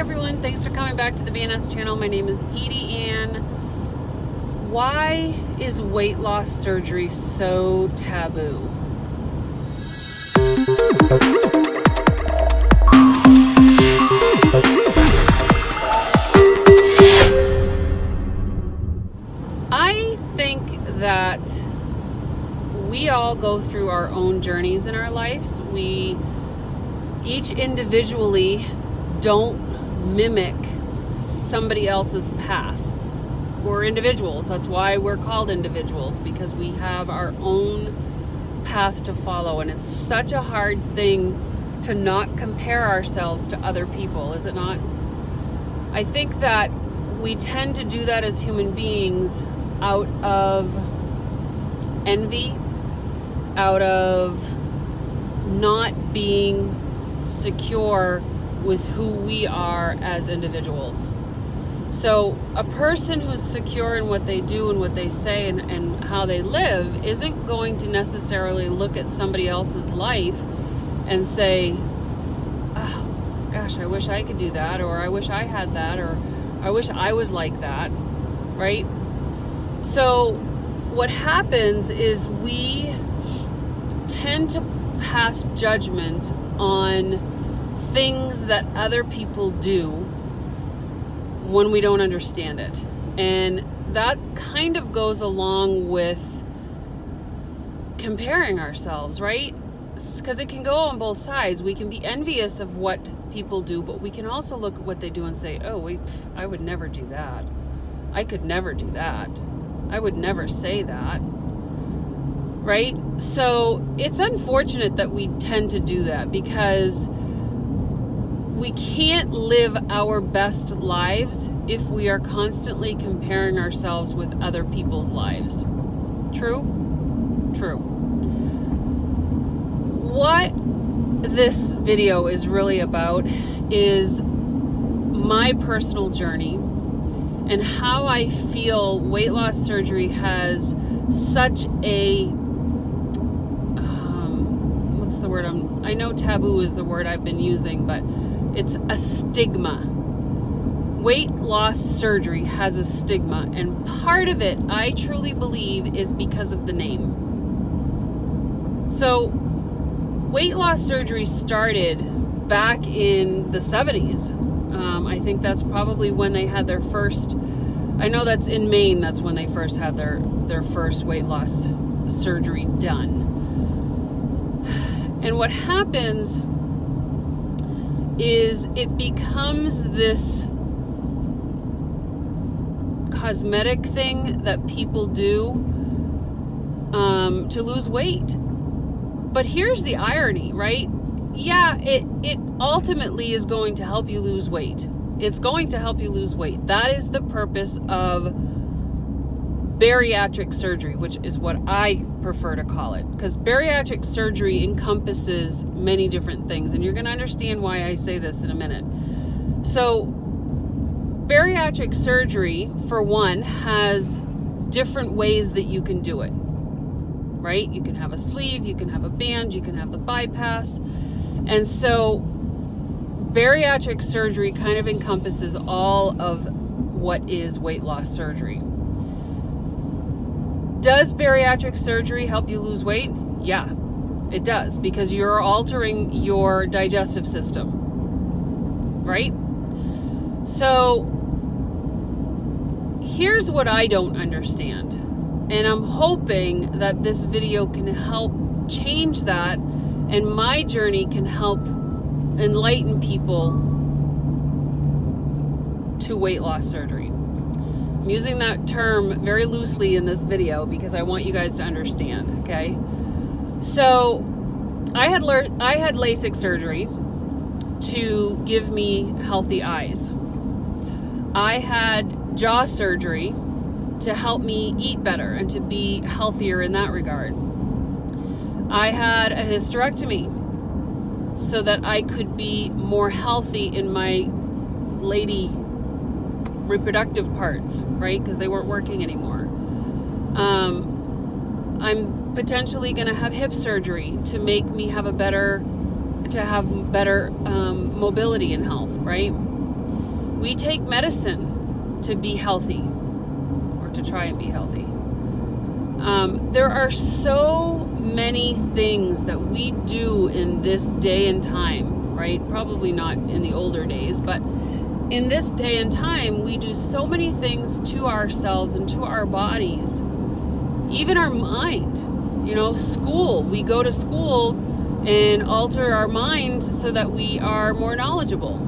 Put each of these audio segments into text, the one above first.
everyone, thanks for coming back to the BNS channel. My name is Edie, and why is weight loss surgery so taboo? I think that we all go through our own journeys in our lives. We each individually don't mimic somebody else's path. We're individuals. That's why we're called individuals, because we have our own path to follow. And it's such a hard thing to not compare ourselves to other people, is it not? I think that we tend to do that as human beings out of envy, out of not being secure with who we are as individuals. So a person who's secure in what they do and what they say and how they live isn't going to necessarily look at somebody else's life and say, oh gosh, I wish I could do that, or I wish I had that, or I wish I was like that, right? So what happens is we tend to pass judgment on things that other people do when we don't understand it. And that kind of goes along with comparing ourselves, right? Because it can go on both sides. We can be envious of what people do, but we can also look at what they do and say, oh, wait, I would never do that. I could never do that. I would never say that. Right? So it's unfortunate that we tend to do that, because we can't live our best lives if we are constantly comparing ourselves with other people's lives. True? True. What this video is really about is my personal journey and how I feel weight loss surgery has such a what's the word? I know taboo is the word I've been using, but it's a stigma. Weight loss surgery has a stigma, and part of it, I truly believe, is because of the name. So weight loss surgery started back in the 70s. I think that's probably when they had their first, I know that's in Maine, that's when they first had their first weight loss surgery done. And what happens is it becomes this cosmetic thing that people do to lose weight. But here's the irony, right? Yeah, it ultimately is going to help you lose weight. It's going to help you lose weight. That is the purpose of bariatric surgery, which is what I prefer to call it, because bariatric surgery encompasses many different things, and you're going to understand why I say this in a minute. So bariatric surgery, for one, has different ways that you can do it, right? You can have a sleeve, you can have a band, you can have the bypass. And so bariatric surgery kind of encompasses all of what is weight loss surgery. Does bariatric surgery help you lose weight? Yeah, it does, because you're altering your digestive system, right? So here's what I don't understand, and I'm hoping that this video can help change that, and my journey can help enlighten people to weight loss surgery. I'm using that term very loosely in this video because I want you guys to understand, okay? So I had LASIK surgery to give me healthy eyes. I had jaw surgery to help me eat better and to be healthier in that regard. I had a hysterectomy so that I could be more healthy in my lady reproductive parts, right? Because they weren't working anymore. I'm potentially going to have hip surgery to make me have better mobility and health, right? We take medicine to be healthy, or to try and be healthy. There are so many things that we do in this day and time, right? Probably not in the older days, but in this day and time, we do so many things to ourselves and to our bodies, even our mind. You know, school, we go to school and alter our mind so that we are more knowledgeable.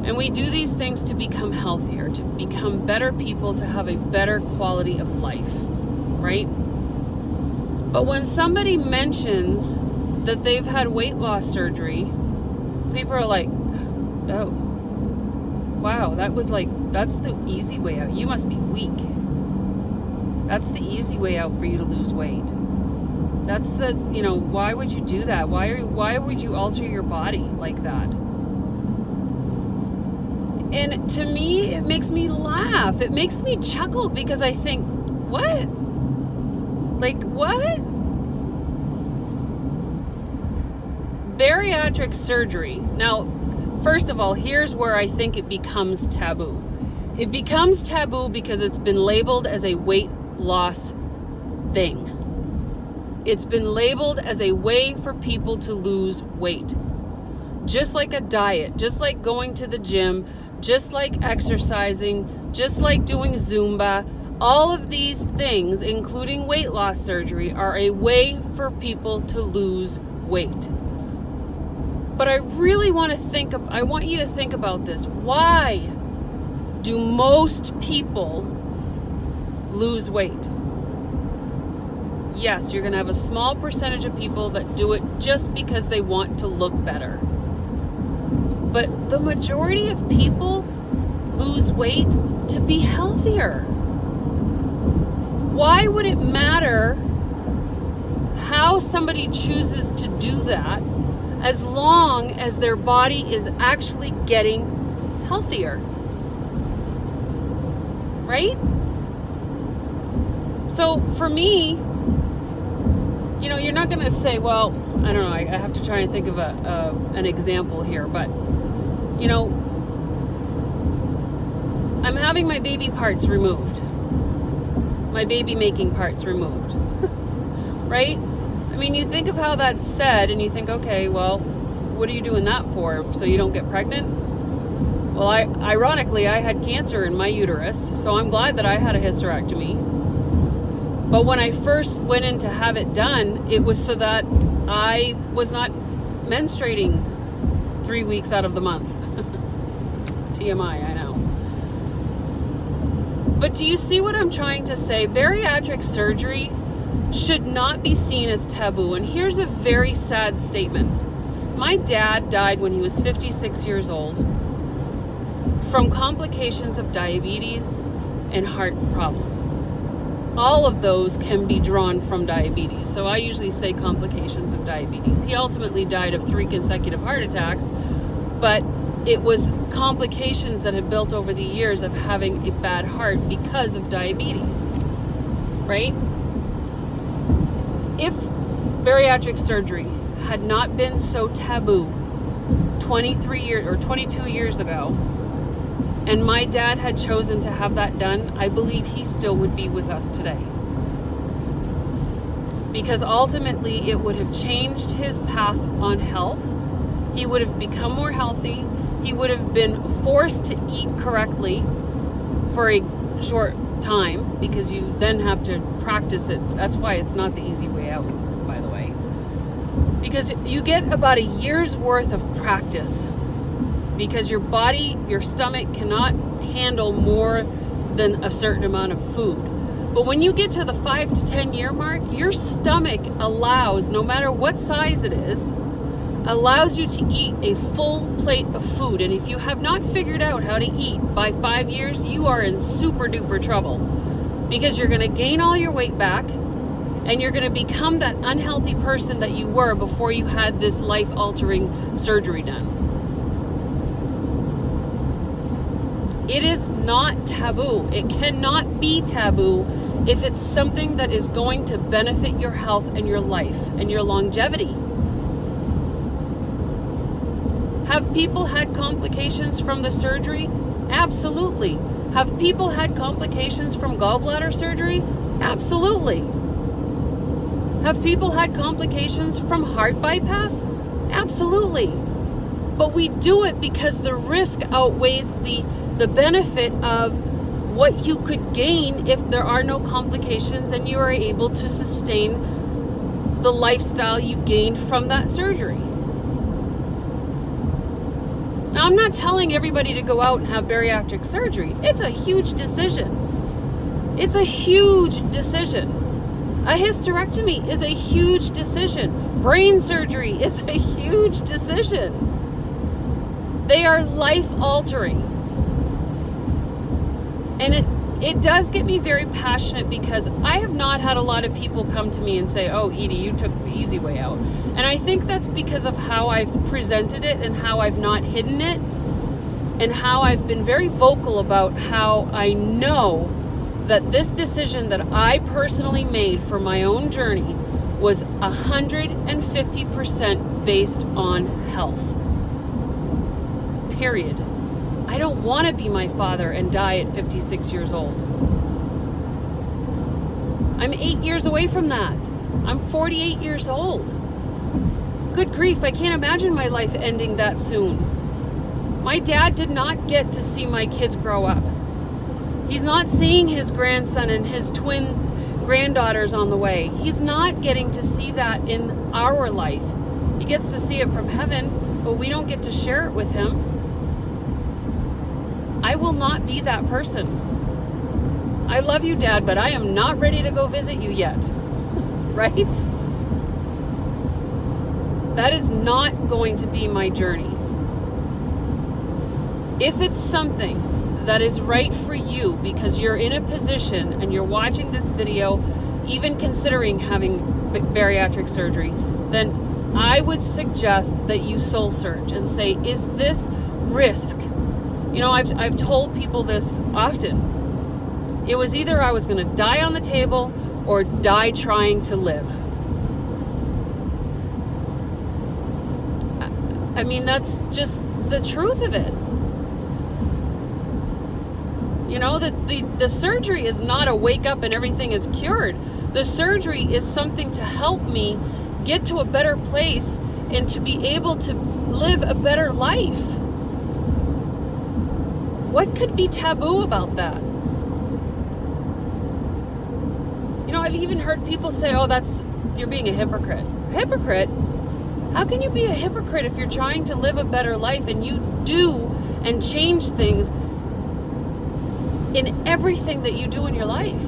And we do these things to become healthier, to become better people, to have a better quality of life, right? But when somebody mentions that they've had weight loss surgery, people are like, oh, wow, that's the easy way out. You must be weak. That's the easy way out for you to lose weight. That's the, you know, why would you do that? Why would you alter your body like that? And to me, it makes me laugh. It makes me chuckle because I think, what? Like, what? Bariatric surgery. Now, first of all, here's where I think it becomes taboo. It becomes taboo because it's been labeled as a weight loss thing. It's been labeled as a way for people to lose weight. Just like a diet, just like going to the gym, just like exercising, just like doing Zumba. All of these things, including weight loss surgery, are a way for people to lose weight. But I really want you to think about this. Why do most people lose weight? Yes, you're going to have a small percentage of people that do it just because they want to look better. But the majority of people lose weight to be healthier. Why would it matter how somebody chooses to do that as long as their body is actually getting healthier? Right? So for me, you know, you're not going to say, well, I don't know, I have to try and think of an example here, but, you know, I'm having my baby parts removed. My baby making parts removed. Right? I mean, you think of how that's said and you think, okay, well, what are you doing that for? So you don't get pregnant? Well, ironically, I had cancer in my uterus, so I'm glad that I had a hysterectomy. But when I first went in to have it done, it was so that I was not menstruating 3 weeks out of the month. TMI, I know. But do you see what I'm trying to say? Bariatric surgery should not be seen as taboo. And here's a very sad statement. My dad died when he was 56 years old from complications of diabetes and heart problems. All of those can be drawn from diabetes. So I usually say complications of diabetes. He ultimately died of 3 consecutive heart attacks, but it was complications that had built over the years of having a bad heart because of diabetes, right? If bariatric surgery had not been so taboo 23 years or 22 years ago, and my dad had chosen to have that done, I believe he still would be with us today. Because ultimately it would have changed his path on health. He would have become more healthy. He would have been forced to eat correctly for a short time, because you then have to practice it. That's why it's not the easy way out, by the way. Because you get about a year's worth of practice, because your body, your stomach cannot handle more than a certain amount of food. But when you get to the 5 to 10 year mark, your stomach allows, no matter what size it is, allows you to eat a full plate of food. And if you have not figured out how to eat by 5 years, you are in super duper trouble, because you're going to gain all your weight back and you're going to become that unhealthy person that you were before you had this life-altering surgery done. It is not taboo. It cannot be taboo if it's something that is going to benefit your health and your life and your longevity. Have people had complications from the surgery? Absolutely. Have people had complications from gallbladder surgery? Absolutely. Have people had complications from heart bypass? Absolutely. But we do it because the risk outweighs the benefit of what you could gain if there are no complications and you are able to sustain the lifestyle you gained from that surgery. Now, I'm not telling everybody to go out and have bariatric surgery. It's a huge decision. It's a huge decision. A hysterectomy is a huge decision. Brain surgery is a huge decision. They are life-altering. And it does get me very passionate because I have not had a lot of people come to me and say, oh, Edie, you took the easy way out. And I think that's because of how I've presented it and how I've not hidden it and how I've been very vocal about how I know that this decision that I personally made for my own journey was 150% based on health. Period. I don't want to be my father and die at 56 years old. I'm 8 years away from that. I'm 48 years old. Good grief, I can't imagine my life ending that soon. My dad did not get to see my kids grow up. He's not seeing his grandson and his twin granddaughters on the way. He's not getting to see that in our life. He gets to see it from heaven, but we don't get to share it with him. I will not be that person. I love you, Dad, but I am not ready to go visit you yet. Right? That is not going to be my journey. If it's something that is right for you because you're in a position and you're watching this video, even considering having bariatric surgery, then I would suggest that you soul search and say, is this risk? You know, I've told people this often. It was either I was going to die on the table or die trying to live. I mean, that's just the truth of it. You know, the surgery is not a wake up and everything is cured. The surgery is something to help me get to a better place and to be able to live a better life. What could be taboo about that? You know, I've even heard people say, oh, you're being a hypocrite. Hypocrite? How can you be a hypocrite if you're trying to live a better life and you do and change things in everything that you do in your life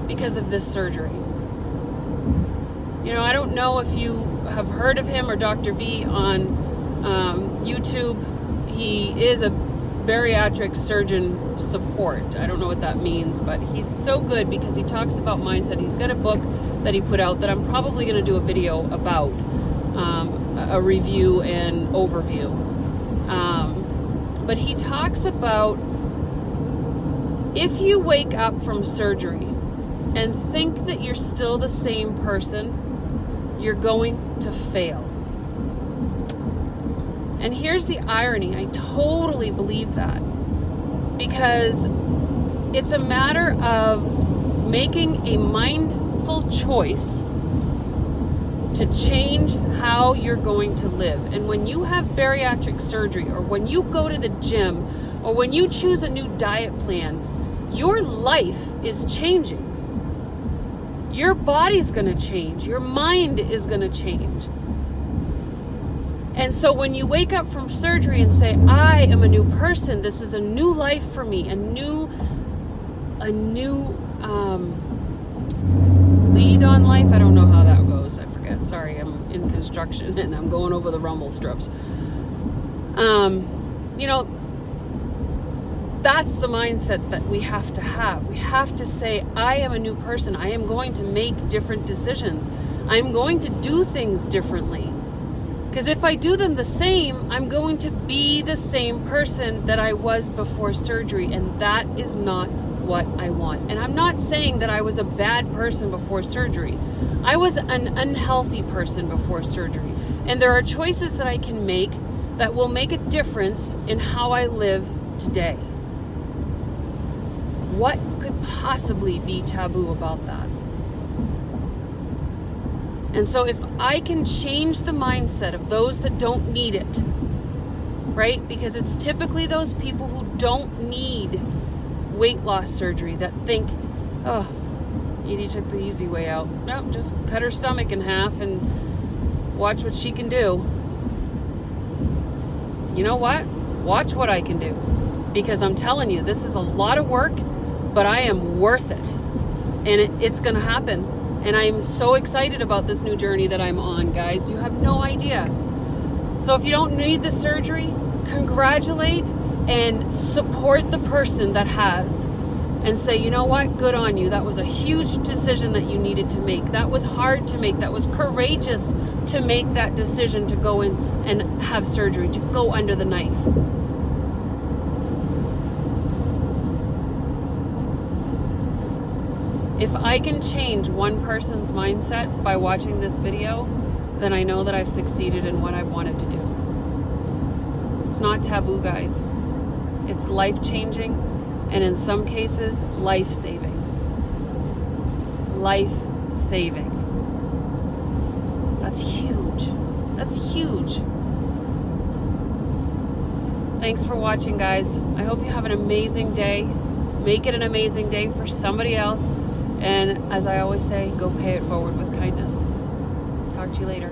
because of this surgery? You know, I don't know if you have heard of him or Dr. V on YouTube. He is a bariatric surgeon support. I don't know what that means, but he's so good because he talks about mindset. He's got a book that he put out that I'm probably going to do a video about, a review and overview. But he talks about if you wake up from surgery and think that you're still the same person, you're going to fail. And here's the irony. I totally believe that because it's a matter of making a mindful choice to change how you're going to live. And when you have bariatric surgery, or when you go to the gym, or when you choose a new diet plan, your life is changing. Your body's going to change. Your mind is going to change. And so when you wake up from surgery and say, I am a new person, this is a new life for me, a new lead on life. I don't know how that goes. I forget. Sorry, I'm in construction and I'm going over the rumble strips. You know, that's the mindset that we have to have. We have to say, I am a new person. I am going to make different decisions. I'm going to do things differently. Because if I do them the same, I'm going to be the same person that I was before surgery, and that is not what I want. And I'm not saying that I was a bad person before surgery. I was an unhealthy person before surgery. And there are choices that I can make that will make a difference in how I live today. What could possibly be taboo about that? And so if I can change the mindset of those that don't need it, right? Because it's typically those people who don't need weight loss surgery that think, oh, Edie took the easy way out. No, just cut her stomach in half and watch what she can do. You know what? Watch what I can do. Because I'm telling you, this is a lot of work, but I am worth it. And it's going to happen. And I'm so excited about this new journey that I'm on, guys. You have no idea. So if you don't need the surgery, congratulate and support the person that has. And say, you know what? Good on you. That was a huge decision that you needed to make. That was hard to make. That was courageous to make that decision to go in and have surgery, to go under the knife. If I can change one person's mindset by watching this video, then I know that I've succeeded in what I've wanted to do. It's not taboo, guys. It's life-changing. And in some cases, life-saving. Life-saving. That's huge. That's huge. Thanks for watching, guys. I hope you have an amazing day. Make it an amazing day for somebody else. And as I always say, go pay it forward with kindness. Talk to you later.